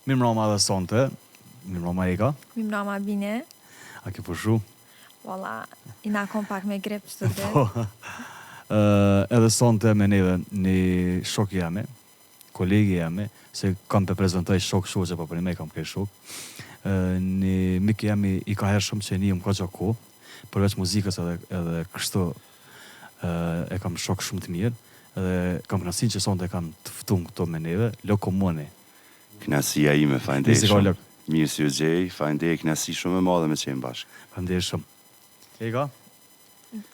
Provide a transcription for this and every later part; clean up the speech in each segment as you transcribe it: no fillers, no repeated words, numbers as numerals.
Mirë mbrëma dhe sonte. Mirë mbrëma Eka. Mirë mbrëma Bine. A ke pushu? Valla, i na kom pak me grip çdo ditë. Po. Edhe sonte me neve një shok jemi, kolegi jemi, se kam të prezentoj shoqe, po për një me kam krej shok. Një mik jemi i ka hershëm që një më ka gjako, përveç muzikës edhe kështu e kam shok shumë të mirë, edhe kam kënaqësinë që sonte kam të ftuar këto me neve, Lokomoni. Kënaqësia ime, faleminderit shumë. Mirë si u gjej, faleminderit, kënaqësi shumë e madhe me qenë bashkë. Faleminderit shumë. Eka?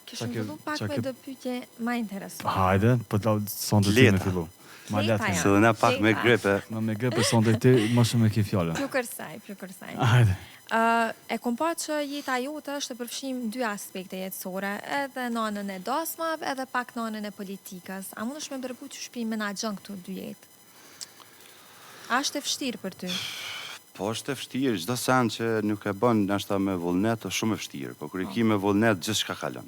Kishim fillu pak me do pyetje më interesante. Hajde, po të sonte ti me fillu. Ma letë. Se dhe na pak me grepe. Me grepe sonte ti më shumë me ki fjallë. Pju kërsaj. Hajde. E kom pa që jeta jote është të përfshim dy aspekte jetësore, edhe nënën e dasmave, edhe pak nënën e politikës. A mund është me bërbu që shpi menaxhon këtu dy jetë? A është e vështirë për ty? Po është e vështirë, çdo sen që nuk e bën ndoshta me vullnet është shumë e vështirë, po kur i ki me vullnet gjithçka kalon.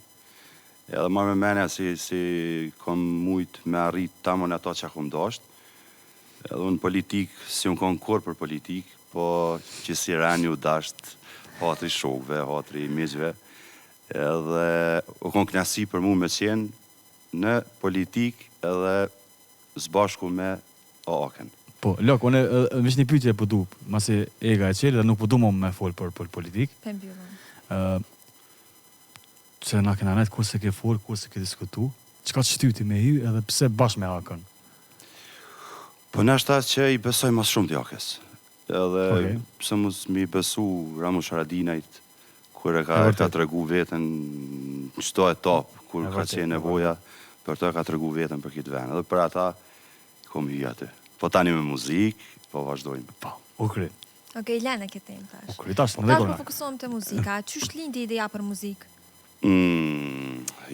Edhe marrë me menja si kom mujt me arrit tamon ato që kom dasht. Edhe unë politik, si unë kom kur për politik, po që si rani u dasht hatri shokve, hatri miqve. Edhe u kom knasi për mu me qenë në politik edhe zbashku me Aken. Po, lok, unë veç një pyetje po du, masi Ega e qeli dhe nuk po du më me fol për politik. Për mbyllën. Që na kena net kur se ke fol, kur se ke diskutu, çka të shtyti me hy edhe pse bashkë me Akën? Po nashta që i besoj mas shumë t'jakes. Edhe pse mos mi besu Ramush Haradinajt, kur e ka tregu veten çdo etap, kur ka qenë nevoja, për të ka tregu veten për këtë vend. Edhe për ata kom hy aty. Po tani me muzikë, po vazhdojmë. Po, ukri. Okej, lene këtë temë tash. Ukri, tash, në Tash po fokusohem te muzika. Qysh lindi ideja për muzikë?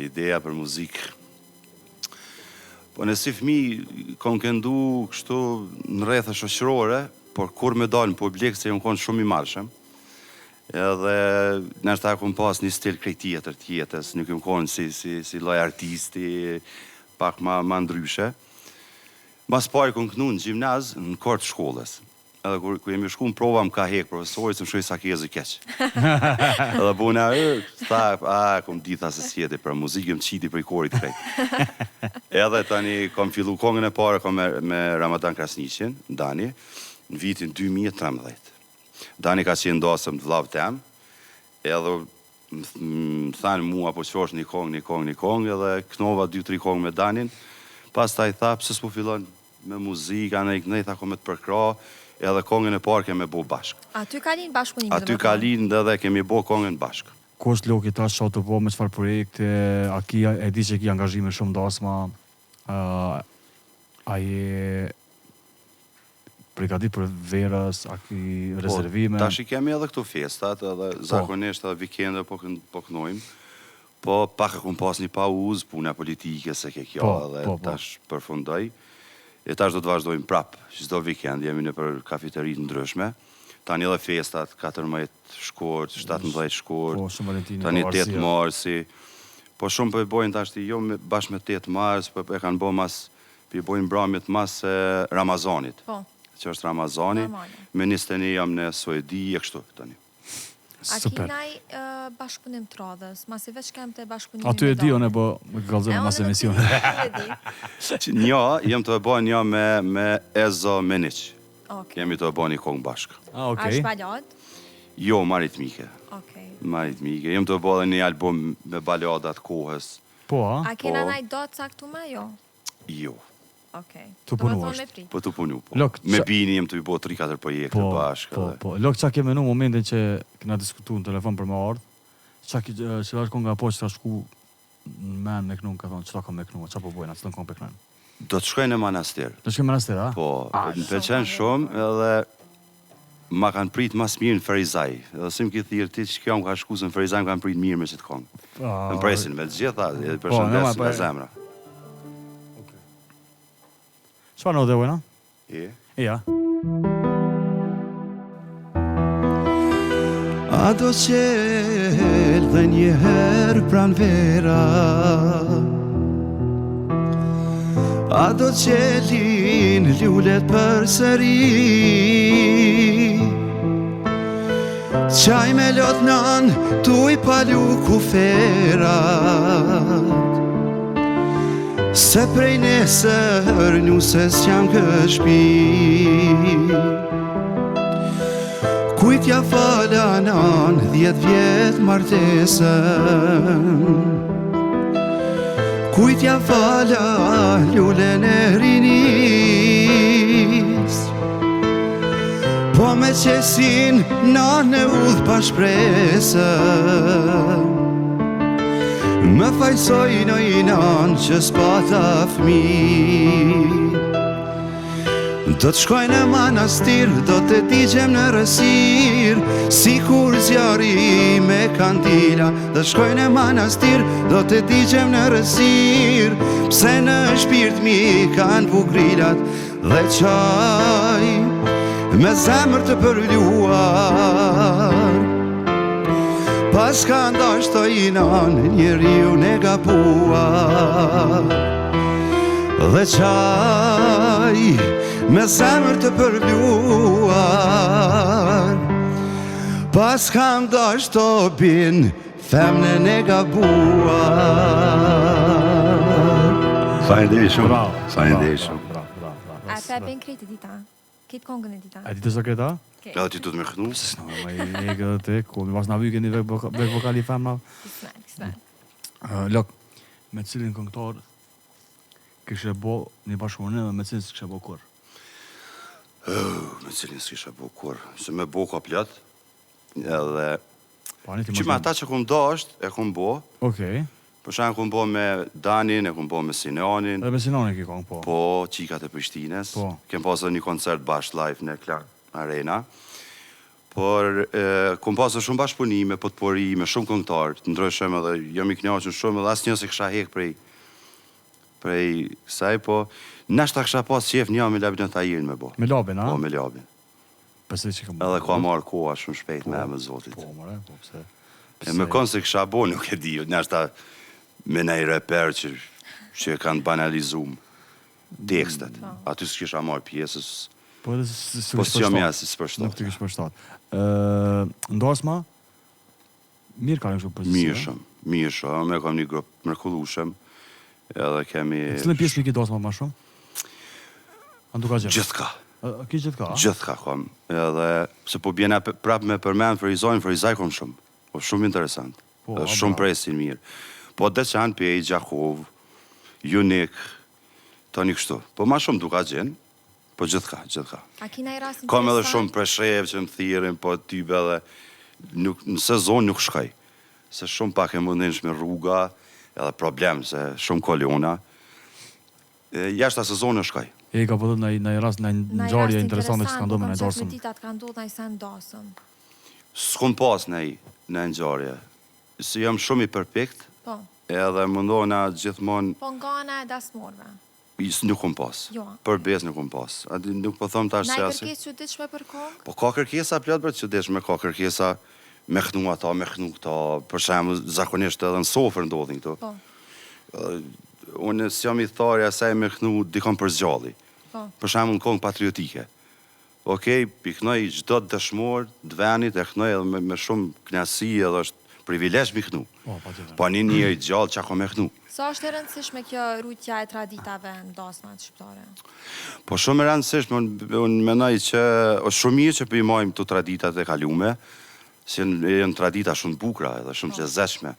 Ideja për muzikë. Po në si fëmi, kom këndu kështu në rrethe shoqërore, por kur me dalë në publik, se jam konë shumë i marshëm. Edhe nështë ta kom pas një stil krejt tjetër tjetës, nuk jam konë si loj artisti, pak ma ndryshe. Mas pari kom kënu në gjimnaz, në kort shkollës. Edhe kur jemi shku në prova më ka hek profesorit, se më shoj sa kjezë i keqë. Edhe buna, kom ditha se sjeti për muzikë, më qiti për i korit krejt. Edhe tani kom fillu kongën e pare kom me Ramadan Krasniqin, Dani, në vitin 2013. Dani ka qenë dasëm të vlavë tem, edhe më thanë mua po qosh një kongë, edhe knova 2-3 kongë me Danin, pas ta i tha, pëse s'po fillon me muzika, në i tha ko me të përkra, edhe kongën e parë kemi bo bashkë. Aty ka linë bashkëpunimi? Aty ka linë dhe kemi bo kongën bashkë. Ko është loki ta që të po me qëfar projekte, e di që ki angazhime shumë dasma, a je përgatit për verës, a ki rezervime? Tash i kemi edhe këtu festat, edhe zakonisht edhe vikende po kënojmë, po pak e kom pas një pauzë, puna politike se ke kjo, edhe tash përfundoj. E tash do të vazhdojmë prapë, çdo vikend jemi në për kafeterit ndryshme. Tani edhe festat, 14 shkurt, 17 shkurt, tani 8 marsi. Po shumë për i bojnë tash të jo bashkë me 8 mars, për e kanë bo mas, për i bojnë bramit mas Ramazanit. Që është Ramazani, me 21 jam në Suedi e kështu tani. A kinaj bashkëpunim të radhës, masi veç kem të bashkëpunimi Aty e di, unë e bo më gëllëzëme mas emision. Nja, jem të e bo nja me Ezo Menic. Jemi të e bo një kongë bashkë. A është balad? Jo, maritmike. Maritmike. Jem të e bo dhe një album me baladat kohës. Po, a? A kena naj do të caktume, jo? Jo. Të punu është. Po të punu, po. Me Bini jem të i bo 3-4 projekte bashkë. Po, Lok, qa ke menu momentin që këna diskutu në telefon për më ardhë, qa është kon nga po që ta shku në men me kënu, ka thonë, që ta kom me kënu, qa po bojnë, që ta kom me kënu? Do të shkoj në manastir. Do të shkoj në manastir, a? Po, në peqen shumë, edhe ma kanë prit mas mirë në Ferizaj. Edhe si më këtë thirë ti që kjo më ka shku se në Ferizaj më kanë prit mirë me që të kongë. Më presin me të gjitha, përshëndes nga zemra. Qëfar në dhe ujna? Ja. A do qelë dhe njëherë pran vera, A do qelin lullet për sëri Qaj me lot nan tu i palu kuferat Se prej nesër nuses jam këshpi Kujtja fala nan 10 vjet martesën Kujtja fala lullen e rinis Po me qesin nanë udh pa shpresën Më fajsoj në i nanë që s'pata fmi Do të shkoj në manastir, do të digjem në rësir Si kur zjari me kandila Do të shkoj në manastir, do të digjem në rësir Pse në shpirt mi kanë bukrilat dhe qaj Me zemër të përluar Pas ka ndash të inan njeri u ne gabuar Dhe qaj me zemër të përluar Pas ka ndash të bin femne ne gabuar Faleminderit shumë. Faleminderit shumë. A të ben krejtë dita? Kitë kongën e dita? A ti të së këta? Edhe ti du të me khnu? Së në me e këtë të ku mi pas në vyke një vek vokali femna. Kismen. Lok, me cilin këngëtar kështë e bo një bashkëpunim dhe me cilin s'kështë e bo kur? Me cilin s'kisha bo kur? Se me bo ka plot. Edhe që me ata që kum dasht, e kum bo. Okej. Për shembull kum bo me Danin, e kum bo me Sinanin. Edhe me Sinanin ki kong, po. Po, Qikat e Prishtines. Po. Kem pasur një koncert bashkë live në Clark Arena. Por kum pasur shumë bashkëpunime, potporime, shumë këngëtar të ndryshëm edhe jam i kënaqur shumë edhe asnjë se kisha hek prej kësaj, po nashta kisha pas qef një me Labin Tahirin me bo. Me Labin, a? Po, me Labin. Pse që kam. Edhe ka marrë koha shumë shpejt me emër Zotit. Po, more, po pse. E me konë se kisha bo, nuk e di, nashta me nej reper që kanë banalizum tekstet. Aty s'kisha marrë pjesës. Po edhe Po s'jam jasë si s'përshtat. Nuk të kishë përshtat. Ndosma, mirë ka në kështu pozicion. Mirë shumë, me kam një grup mrekullueshëm, edhe kemi... Cilën pjesë mi ki Ndosma ma shumë? Andu ka gjithë? Gjithka. Ki gjithka, a? Gjithka kam, edhe se po bjena prap me përmen Ferizaj kom shumë. Po shumë interesant. Edhe shumë presin mirë. Po Deçan, Pej, Gjakov, Junik, tani kështu. Po ma shumë duka gjenë. Po gjithka. A kina i rast Kam edhe shumë preshev që më thirin, po tybe edhe në sezon nuk shkaj. Se shumë pak e mundinshme rruga, edhe problem se shumë koliona. Jashta sezon në shkaj. E ka përdojt në i rast në ngjarje interesante që s'ka ndodhur me Ndosëm. Në ditat ka ndodhur në i sen Ndosëm. S'kom pas në ngjarje. Se jam shumë i përpikt, Po. edhe mundohna gjithmonë Po nga ana e dasmorve. Nuk kom pas. Jo. Për bez nuk kom pas. Nuk po thom tash se Na i asi. kërkesë që ditshme për kongë? Po ka kërkesa plot për që deshme, ka kërkesa me khnu ata, me khnu këta, për shembull zakonisht edhe në sofër ndodhin këtu. Po. Unë s'jam i thari asaj me khnu dikon për zgjalli. Po. Për shembull në kongë patriotike. Okej, i knoj çdo dëshmor të venit, e knoj edhe me shumë kënaqësi edhe është privilegj mi khnu. Po një njeri gjallë që ako me khnu. Sa është e rëndësishme kjo rrugja e traditave ndosmat shqiptare? Po shumë e rëndësishme, unë menoj që është shumë mirë që pëjmojmë të traditat e kalume, si janë tradita shumë bukra edhe shumë qezeshme.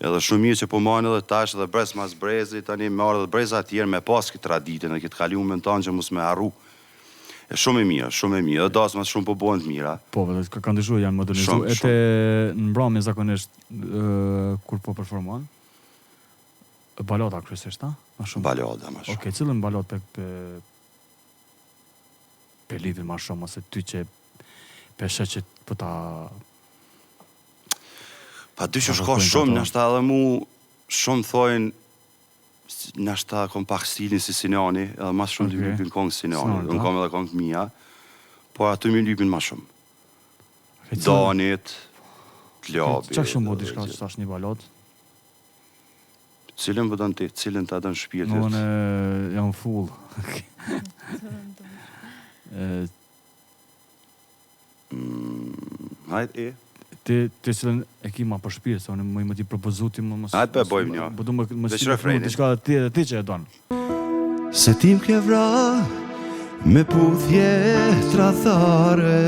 Edhe shumë mirë që po majnë edhe tash edhe brez mas brezi, tani me arë edhe breza tjerë me pas këtë traditën e këtë kalume në tanë që mus me arru. E shumë e mirë, edhe dasmat shumë po bojnë të mira. Po, ka ndryshuar janë modernizuar. E te në mbrëmje zakonisht kur po performon, balota kryesisht, a? Ma shumë. Balota ma shumë. Okej, cilën balot pe lidhin ma shumë, ose ty që pe sheqet për ta... Pa dy që shko shumë, nashta edhe mu shumë thojnë, nashta kom pak stilin si Sinani, edhe mas shumë dy lypin kongë Sinani, unë kom edhe kongë mija, por aty mi lypin ma shumë. Danit, T'Labi. Qa shumë bo diçka që tash një balot? Cilën vëdon ti, cilën ta dën shpirtit? Unë jam full. Hajt, Ti cilën e ki ma për shpirt, se unë më ti propozu ti më mos. Hajt, bëjmë një. Po du më Veç refrenin. diçka ti që e don. Se tim ke vra me puthje trathare,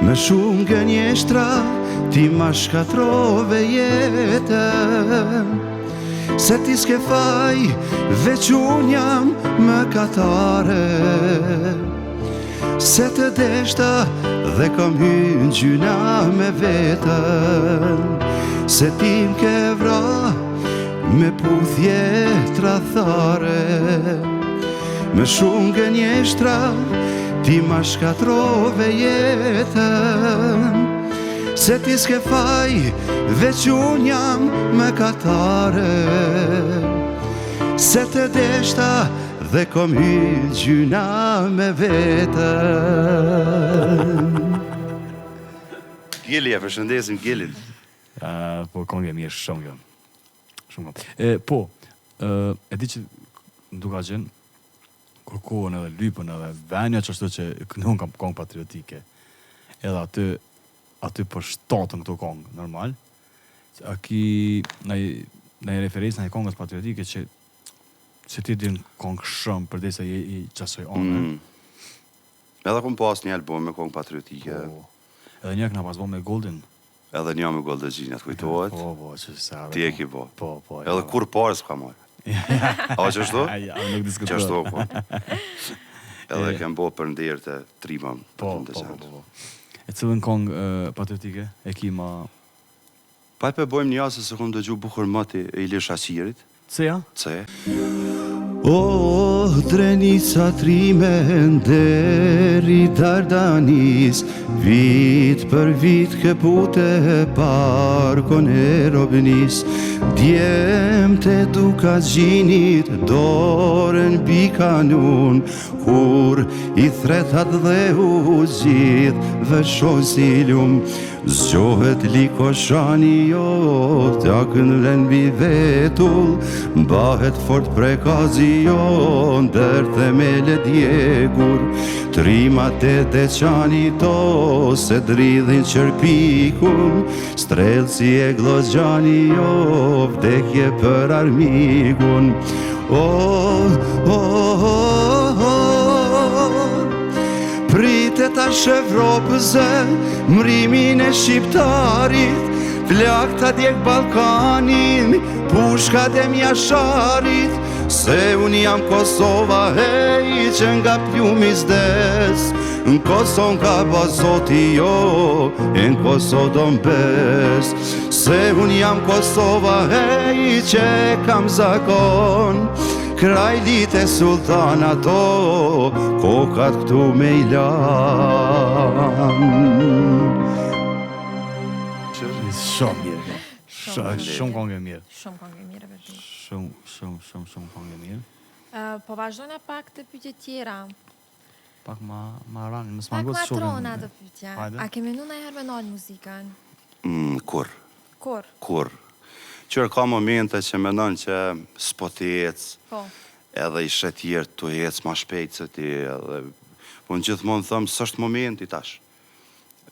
me shumë gënjeshtra ti ma shkatrove jetën. Se ti s'ke faj, veç unë jam më katare. Se të deshta dhe kom hynë gjyna me vetën. Se ti m'ke vra me puthje trathare, me shumë gënjeshtra ti ma shkatrove jetën. Se ti s'ke faj, veç unë jam më katare. Se të deshta dhe kom hynë gjyna me vetën. Gjeli, e përshëndesim Gjelin. Po kongë e mirë shumë kjo. Shumë. Po, e di që duka gjenë kërkohen edhe lypën edhe venja që ashtu që kënon kam kongë patriotike. Edhe aty për shtatën këto kongë, normal. A ki në referencë në kongës patriotike që ti din kongë shumë për desa i qasoj anë. Edhe kom pas një album me kongë patriotike. Edhe një këna pas bo me Goldin. Edhe një me Gold Gjinjat, kujtohet? Po, që se arë. Ti e ki bo. Po. Edhe kur parë s'ka marrë. A që ashtu? Ja, nuk diskutoj. Që ashtu, po. Edhe kem bo për ndirë të trimam. Po. E cilën kongë patriotike e ki ma... Pa e bojmë një asë se kom dëgju bukur mëti e Ilir Shaqirit. Ceja? Ce? O, drenica trime deri Dardanis, vit për vit këpute parkon e robnis. Djem të duka gjinit dorën bi kanun, kur i thretat dhe u zgjidh vëshon si lum. Zgjohet liko shani jo, t'ja këndren bi vetull, mbahet fort prekazi jo, ndër themele djegur. Trimat e deçani to, se dridhin qërpikun, strelësi e glozgjani jo, vdekje për armikun. Pritet tash Evropëse, mrimin e shqiptarit, flakta djek Balkanin, pushkat e mjasharit. Se unë jam Kosova, hej, që nga pjumi s'des, në Kosovë ka bazoti jo, e në Kosovë do mbes. Se unë jam Kosova, hej, që kam zakon, krajlit e sultan ato, kokat këtu me i lan. Shumë mirë. Shumë kongë e mirë. Shumë kongë e mirë, vërtet. Shumë kongë e mirë. Po vazhdojna pak të pyetje tjera. Pak ma ranë, mësë Pak ma ma gosë shumë. trona të pyetja. Hajde. A ke menu ndonjëherë me nal muzikën? Kur? Kur? Qërë ka momente që menon që s'po t'i ecë, Po. edhe i shetjerë t'u ecë ma shpejt se ti, edhe... Po në gjithmonë thëmë, s'është momenti tash.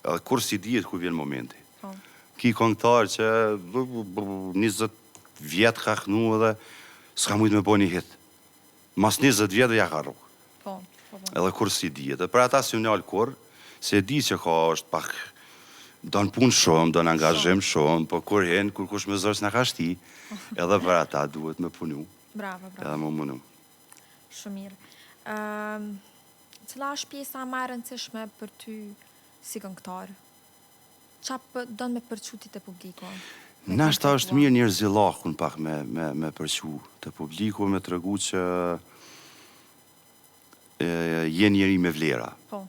Edhe kur si dihet ku vjen momenti. Po. Ki këngëtar që 20 vjetë ka khnu edhe s'ka mujtë me bo një hit. Mas 20 vjetë ja ka rrugë. Po. Edhe kur si dihet. Dhe për ata si unë alë kur, se di që ka është pak... Do në punë shumë, do në angazhem shumë, po kur hen, kur kush me zërës në ka shti, edhe për ata duhet me punu. Bravo. Edhe më munu. Shumë mirë. Cila është pjesa më e rëndësishme për ty si këngëtar? Qa do me përquti të publiko? Nashta është mirë njerëzillakun pak me përqu të publiku, me të rëgu që je njeri me vlera. Po.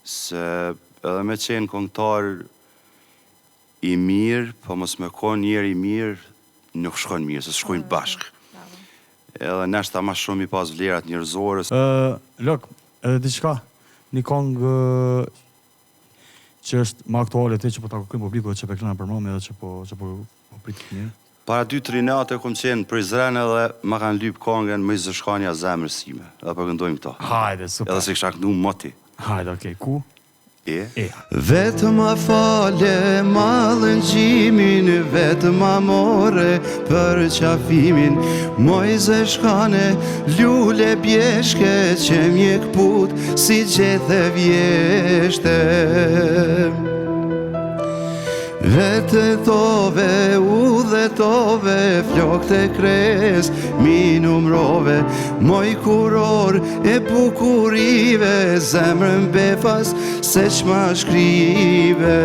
Se edhe me qenë këngëtar i mirë, po mos me konë njeri mirë, nuk shkojnë mirë, se shkojnë bashkë. Edhe nashta ma shumë i pas vlerat njerëzore. Lok, edhe diçka, një kongë që është më aktuale ti që po ta kërkojmë publiku dhe që pe klana për mëmi edhe që po pritë mirë. Para 2-3 nate kom qenë Prizren edhe ma kanë lyp kongën më zëshkanja zemrës sime. Edhe për këndojmë këto. Hajde, super. Edhe se kisha këndu moti. Hajde, okej, ku? E? Vetëm ma fale malën gjimin, vetëm ma more për qafimin. Mojze shkane, lule bjeshke, që mjek put si gjethe vjeshte. Vete tove, u dhe tove, flok të kres, mi numrove, moj kuror e bukurive, zemrën befas se qma shkrive.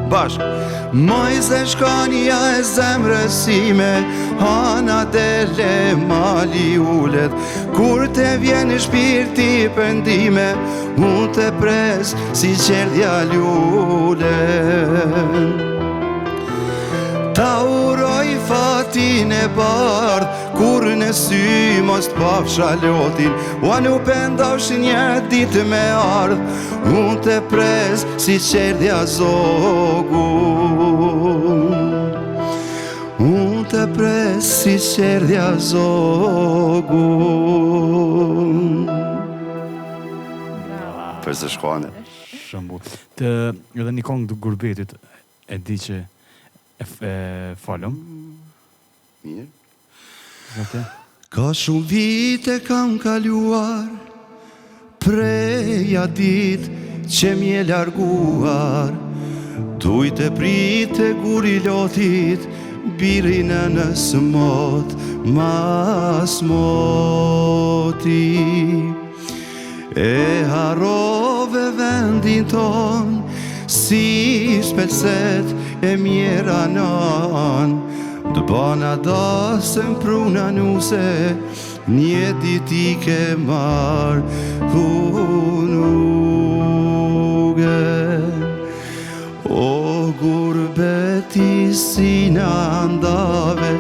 Bashk! Mojze shkanja e zemrësime, hana dele mali ullet, kur te vjen shpirti pëndime, unë te pres si qerdhja lullet. Ta uroj fatin e bardh, kur në sy mos t'paf shalotin, ua nu pendavsh një ditë me ardh, unë te pres si qerdhja zogun. Unë te pres si qerdhja zogun. Për se shkone. Shumë bu. Edhe një kongë të Gurbetit e di që e falëm. Mirë. Zate? Ka shumë vite kam kaluar, preja dit që m'je larguar, tujt e prit e guri lotit, birin në smot, mas moti. E harove vendin ton, si shpelset e mjera non, të bana dasën pruna nuse, një dit I ke marr punuge. O gurbeti si në andave,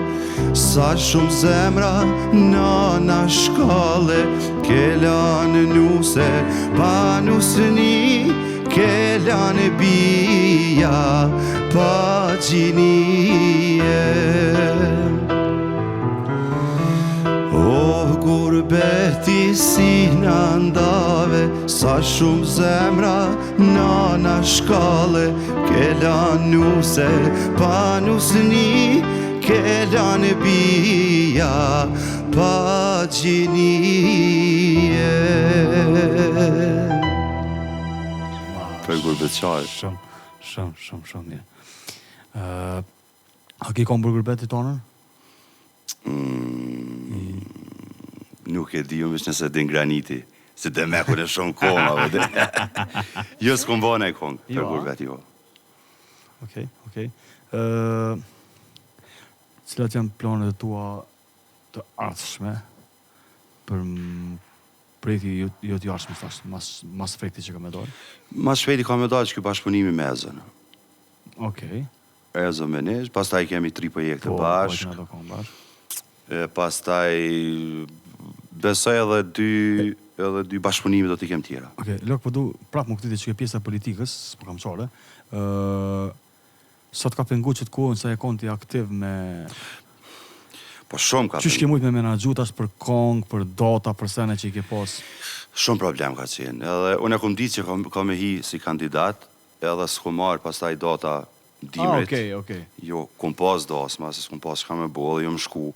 sa shumë zemra nana shkale, kelan nuse, pa nusni, kelan bia, pa gjinie. O gurbeti si në andave, sa shumë zemra nana shkale, kelan nuse, pa nusni, kelan bia, pa gjinie. Për gurbetçar. Shumë mirë. A ki kom për Gurbetit tonën? Nuk e di, unë veç nëse din graniti, se dhe me kune shumë koma. Jo s'kom bëna I kongë për Gurbet, jo. Okej. Cilat janë planet e tua të ardhshme për projekti jo të jashtëm, thash, mas fejti që ka me dojë? Mas shpejti ka me dalë që kjo bashkëpunimi me Ezën. Okej. Ezën me nesh, pastaj kemi 3 projekte bashkë. Pastaj besoj edhe dy bashkëpunime do t'i kem tjera. Okej, lok po du prap më këtiti që ke pjesa politikës, s'po kam qare, sot ka pengu që t'kohën sa e konti aktiv me... Po shumë ka Qysh ke mujt me menagju tash për kong, për data, për sene që I ke pas? Shumë problem ka qenë. Edhe unë e kom ditë që ka me hi si kandidat, edhe s'kom marrë pastaj data dimrit. Okej. Jo, kom pas dasma, se s'kom pas shka me bo, edhe jo më shku,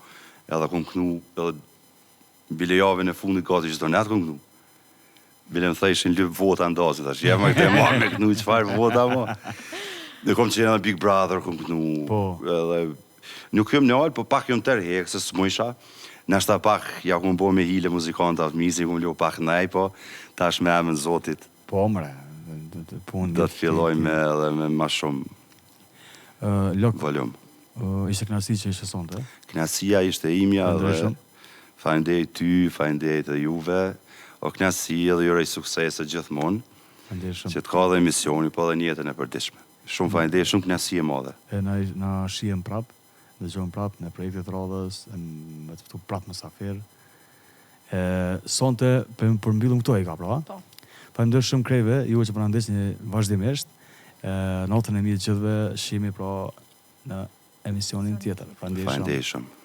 edhe kom knu, edhe bile javën e fundit gati që do net kom knu. Bile më thejshin lyp vota në dasë, tash, jema këte marrë me knu qëfar vota, mo. Dhe kom qenë edhe Big Brother, kom knu, edhe... Nuk jom në alë, po pak jom tërhek, se s'mojsha. Nashta pak, ja kom bo me hile muzikanta të misi, kom lo pak nej, po tash me emën Zotit. Po, mre. Do të filloj me edhe me ma shumë volum. Ishte knasi që ishte sonte? Knasia ishte imja dhe faleminderit ty, faleminderit edhe juve, o knasi edhe jurej suksese gjithmonë, që të ka dhe emisioni, po edhe njetën e përdishme. Shumë faleminderit, shumë knasi e madhe. Na shihem prap, dhe gjojmë prap në projektet radhës, me të fëtu prap në safir. Sonte, për mbyllum këto e ka pra? Po. Faleminderit shumë krejve, ju që për në ndesni vazhdimisht, notën e mirë gjithve, shihemi pra në emisionin tjetër. Faleminderit. Faleminderit shumë.